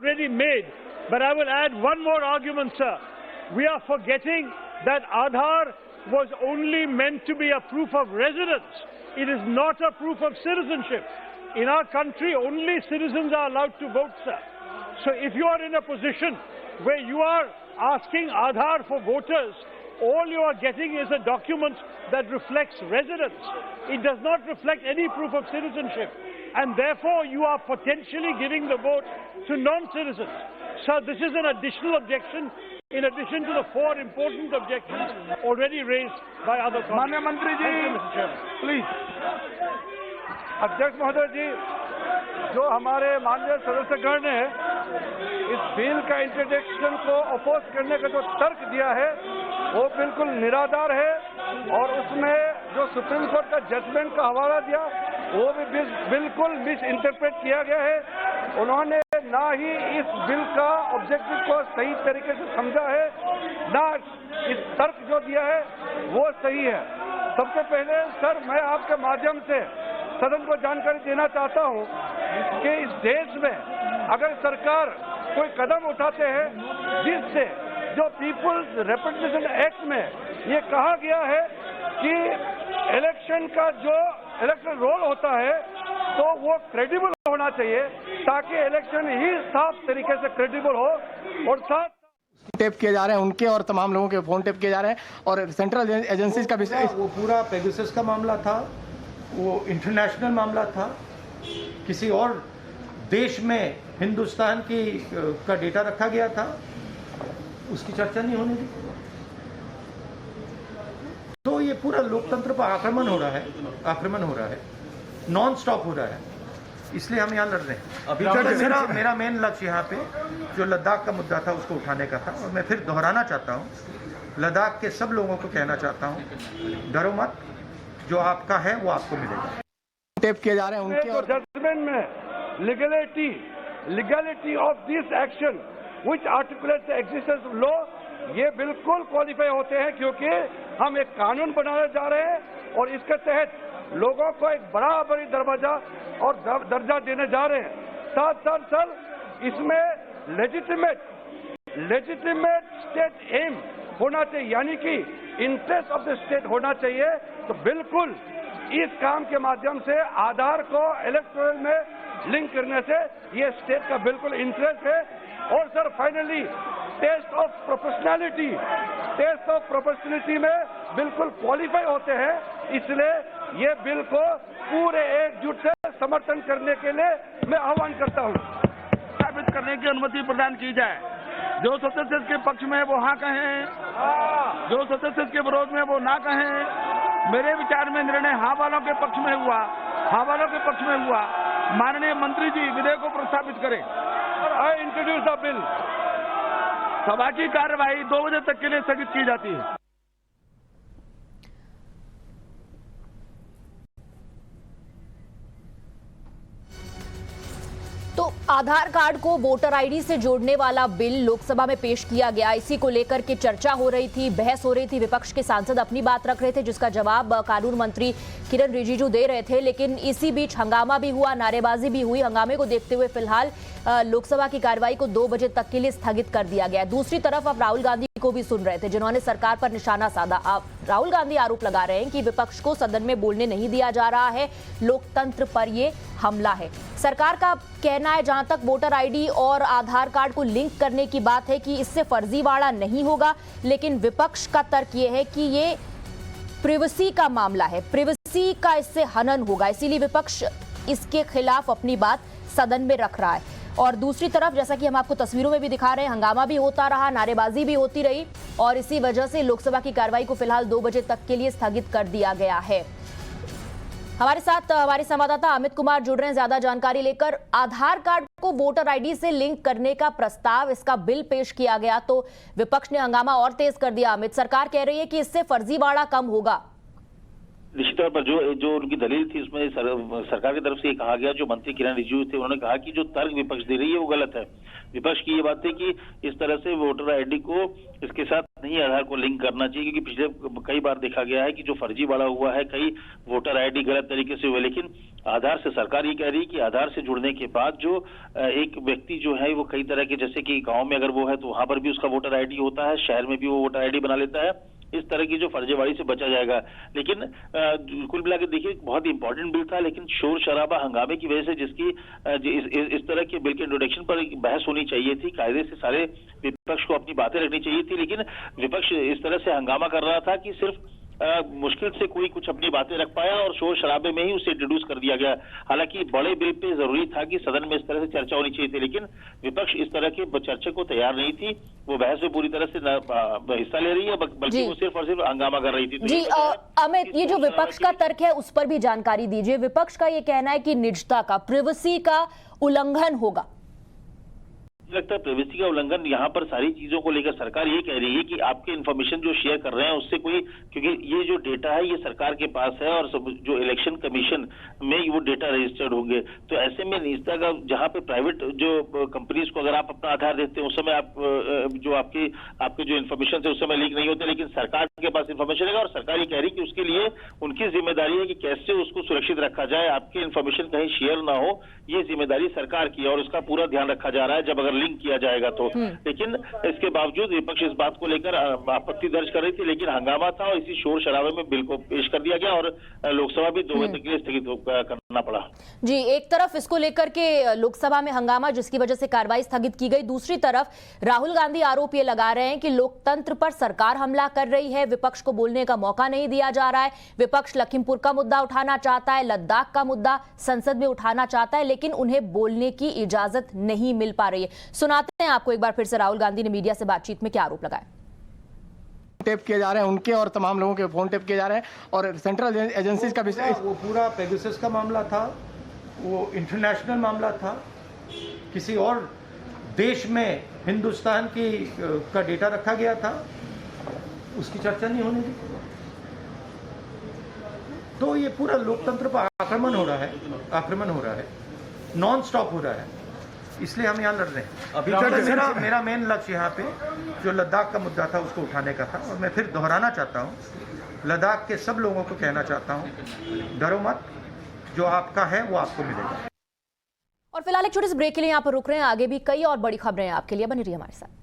already made. But I will add one more argument, sir. We are forgetting that Aadhaar was only meant to be a proof of residence. It is not a proof of citizenship. In our country, only citizens are allowed to vote, sir. So if you are in a position where you are asking Aadhaar for voters, all you are getting is a document that reflects residence. It does not reflect any proof of citizenship. And therefore, you are potentially giving the vote to non-citizens. So this is an additional objection in addition to the four important objections already raised by other colleagues. माननीय मंत्री जी, please. अध्यक्ष महोदय जी, जो हमारे माननीय सदस्यगण ने इस bill का इंट्रोडक्शन को अपोज करने का जो तर्क दिया है वो बिल्कुल निराधार है और उसमें जो सुप्रीम कोर्ट का जजमेंट का हवाला दिया वो भी बिल्कुल मिस इंटरप्रेट किया गया है। उन्होंने ना ही इस बिल का ऑब्जेक्टिव को सही तरीके से समझा है, ना इस तर्क जो दिया है वो सही है। सबसे पहले सर, मैं आपके माध्यम से सदन को जानकारी देना चाहता हूं कि इस देश में अगर सरकार कोई कदम उठाते हैं जिससे जो पीपुल्स रिप्रेजेंटेशन एक्ट में ये कहा गया है कि इलेक्शन का जो इलेक्टरल रोल होता है तो वो क्रेडिबल होना चाहिए ताकि इलेक्शन ही साफ तरीके से क्रेडिबल हो और साथ टेप किए जा रहे हैं उनके और तमाम लोगों के फोन टेप किए जा रहे हैं और सेंट्रल एजेंसीज का भी वो पूरा पेगासस का मामला था, वो इंटरनेशनल मामला था, किसी और देश में हिंदुस्तान का डेटा रखा गया था, उसकी चर्चा नहीं होने दी। तो ये पूरा लोकतंत्र पर आक्रमण हो रहा है, नॉन स्टॉप हो रहा है, इसलिए हम यहाँ लड़ रहे हैं। मेरा मेन लक्ष्य यहाँ पे जो लद्दाख का मुद्दा था उसको उठाने का था और मैं फिर दोहराना चाहता हूँ, लद्दाख के सब लोगों को कहना चाहता हूँ, डरो मत, जो आपका है वो आपको मिलेगा। टेप किए जा रहे हैं उनके और जजमेंट में legality of this action which articulates the existence of law, ये बिल्कुल क्वालिफाई होते हैं क्योंकि हम एक कानून बनाने जा रहे हैं और इसके तहत लोगों को एक बराबरी दरवाजा और दर्जा देने जा रहे हैं। साथ साथ सर, इसमें लेजिटिमेट स्टेट एम होना चाहिए, यानी कि इंटरेस्ट ऑफ द स्टेट होना चाहिए। तो बिल्कुल इस काम के माध्यम से आधार को इलेक्टोरल में लिंक करने से ये स्टेट का बिल्कुल इंटरेस्ट है। और sir finally test of proportionality में बिल्कुल क्वालिफाई होते हैं, इसलिए ये बिल को पूरे एकजुट से समर्थन करने के लिए मैं आह्वान करता हूँ। साबित करने की अनुमति प्रदान की जाए। जो सदस्य के पक्ष में वो हाँ कहें, जो सदस्य के विरोध में वो ना कहें। मेरे विचार में निर्णय हाँ वालों के पक्ष में हुआ, हाँ वालों के पक्ष में हुआ। माननीय मंत्री जी विधेयक को प्रस्तावित करें। I introduce the bill. सभा की कार्यवाही 2 बजे तक के लिए स्थगित की जाती है। तो आधार कार्ड को वोटर आईडी से जोड़ने वाला बिल लोकसभा में पेश किया गया। इसी को लेकर के चर्चा हो रही थी, बहस हो रही थी। विपक्ष के सांसद अपनी बात रख रहे थे जिसका जवाब कानून मंत्री किरण रिजिजू दे रहे थे, लेकिन इसी बीच हंगामा भी हुआ, नारेबाजी भी हुई। हंगामे को देखते हुए फिलहाल लोकसभा की कार्रवाई को 2 बजे तक के लिए स्थगित कर दिया गया। दूसरी तरफ अब राहुल गांधी को भी सुन रहे थे जिन्होंने सरकार पर निशाना साधा। राहुल गांधी आरोप लगा रहे हैं कि विपक्ष को सदन में बोलने नहीं दिया जा रहा है, लोकतंत्र पर ये हमला है। सरकार का कहना है जहां तक वोटर आईडी और आधार कार्ड को लिंक करने की बात है कि इससे फर्जीवाड़ा नहीं होगा, लेकिन विपक्ष का तर्क ये है कि ये प्रिवेसी का मामला है, प्रिवेसी का इससे हनन होगा, इसीलिए विपक्ष इसके खिलाफ अपनी बात सदन में रख रहा है। और दूसरी तरफ जैसा कि हम आपको तस्वीरों में भी दिखा रहे हैं, हंगामा भी होता रहा, नारेबाजी भी होती रही और इसी वजह से लोकसभा की कार्रवाई को फिलहाल 2 बजे तक के लिए स्थगित कर दिया गया है। हमारे साथ हमारे संवाददाता अमित कुमार जुड़ रहे हैं ज्यादा जानकारी लेकर। आधार कार्ड को वोटर आईडी से लिंक करने का प्रस्ताव, इसका बिल पेश किया गया तो विपक्ष ने हंगामा और तेज कर दिया। अमित, सरकार कह रही है कि इससे फर्जीवाड़ा कम होगा। निश्चित तौर पर जो उनकी दलील थी उसमें सरकार की तरफ से ये कहा गया, जो मंत्री किरण रिजिजू थे उन्होंने कहा कि जो तर्क विपक्ष दे रही है वो गलत है। विपक्ष की ये बात है कि इस तरह से वोटर आईडी को इसके साथ नहीं आधार को लिंक करना चाहिए, क्योंकि पिछले कई बार देखा गया है कि जो फर्जीवाड़ा हुआ है, कई वोटर आईडी गलत तरीके से हुए। लेकिन आधार से सरकार ये कह रही है कि आधार से जुड़ने के बाद जो एक व्यक्ति जो है वो कई तरह के, जैसे कि गांव में अगर वो है तो वहां पर भी उसका वोटर आईडी होता है, शहर में भी वो वोटर आईडी बना लेता है, इस तरह की जो फर्जीवाड़ी से बचा जाएगा। लेकिन कुल मिला के देखिए बहुत इंपॉर्टेंट बिल था, लेकिन शोर शराबा हंगामे की वजह से जिसकी इस तरह के बिल के इंट्रोडक्शन पर बहस होनी चाहिए थी, कायदे से सारे विपक्ष को अपनी बातें रखनी चाहिए थी, लेकिन विपक्ष इस तरह से हंगामा कर रहा था कि सिर्फ मुश्किल से कोई कुछ अपनी बातें रख पाया और शोर शराबे में ही उसे इंट्रोड्यूस कर दिया गया। हालांकि बड़े बिल पे जरूरी था कि सदन में इस तरह से चर्चा होनी चाहिए थी, लेकिन विपक्ष इस तरह के चर्चा को तैयार नहीं थी। वो बहस में पूरी तरह से हिस्सा ले रही है, बल्कि वो सिर्फ और सिर्फ हंगामा कर रही थी। तो जी अमित, ये जो विपक्ष का तर्क है उस पर भी जानकारी दीजिए। विपक्ष का ये कहना है कि निजता का, प्रिवेसी का उल्लंघन होगा। लगता है प्राइवेसी का उल्लंघन यहाँ पर सारी चीजों को लेकर सरकार ये कह रही है कि आपके इन्फॉर्मेशन जो शेयर कर रहे हैं उससे कोई, क्योंकि ये जो डेटा है ये सरकार के पास है और जो इलेक्शन कमीशन में वो डेटा रजिस्टर्ड होंगे, तो ऐसे में निजता का, जहाँ पे प्राइवेट जो कंपनीज को अगर आप अपना आधार देते हैं उस समय आप जो आपके जो इन्फॉर्मेशन है उस समय लीक नहीं होते, लेकिन सरकार के पास इन्फॉर्मेशन रहेगा और सरकार ये कह रही है कि उसके लिए उनकी जिम्मेदारी है कि कैसे उसको सुरक्षित रखा जाए, आपकी इन्फॉर्मेशन कहीं शेयर ना हो, ये जिम्मेदारी सरकार की है और उसका पूरा ध्यान रखा जा रहा है जब अगर लिंक किया जाएगा तो। लेकिन इसके बावजूद विपक्ष इस बात को लेकर आपत्ति दर्ज कर रही थी, लेकिन हंगामा था और इसी शोर शराबे में बिल को पेश कर दिया गया और लोकसभा भी 2 बजे तक के लिए स्थगित करना पड़ा। जी, एक तरफ इसको लेकर के लोकसभा में हंगामा जिसकी वजह से कार्रवाई स्थगित की गई, दूसरी तरफ राहुल गांधी आरोप ये लगा रहे हैं कि लोकतंत्र पर सरकार हमला कर रही है, विपक्ष को बोलने का मौका नहीं दिया जा रहा है। विपक्ष लखीमपुर का मुद्दा उठाना चाहता है, लद्दाख का मुद्दा संसद में उठाना चाहता है, लेकिन उन्हें बोलने की इजाजत नहीं मिल पा रही है। सुनाते हैं आपको एक बार फिर से राहुल गांधी ने मीडिया से बातचीत में क्या आरोप लगाए। टेप किए जा रहे हैं उनके और तमाम लोगों के फोन टेप किए जा रहे हैं और सेंट्रल एजेंसीज का वो पूरा पेगासस का मामला था, वो इंटरनेशनल मामला था, किसी और देश में हिंदुस्तान का डेटा रखा गया था, उसकी चर्चा नहीं होने दी। तो ये पूरा लोकतंत्र पर आक्रमण हो रहा है, नॉन स्टॉप हो रहा है, इसलिए हम यहाँ लड़ रहे हैं। मेरा मेन लक्ष्य यहाँ पे जो लद्दाख का मुद्दा था उसको उठाने का था और मैं फिर दोहराना चाहता हूँ, लद्दाख के सब लोगों को कहना चाहता हूँ, डरो मत, जो आपका है वो आपको मिलेगा। और फिलहाल एक छोटे से ब्रेक के लिए यहाँ पर रुक रहे हैं, आगे भी कई और बड़ी खबरें हैं आपके लिए, बनी रहिए हमारे साथ।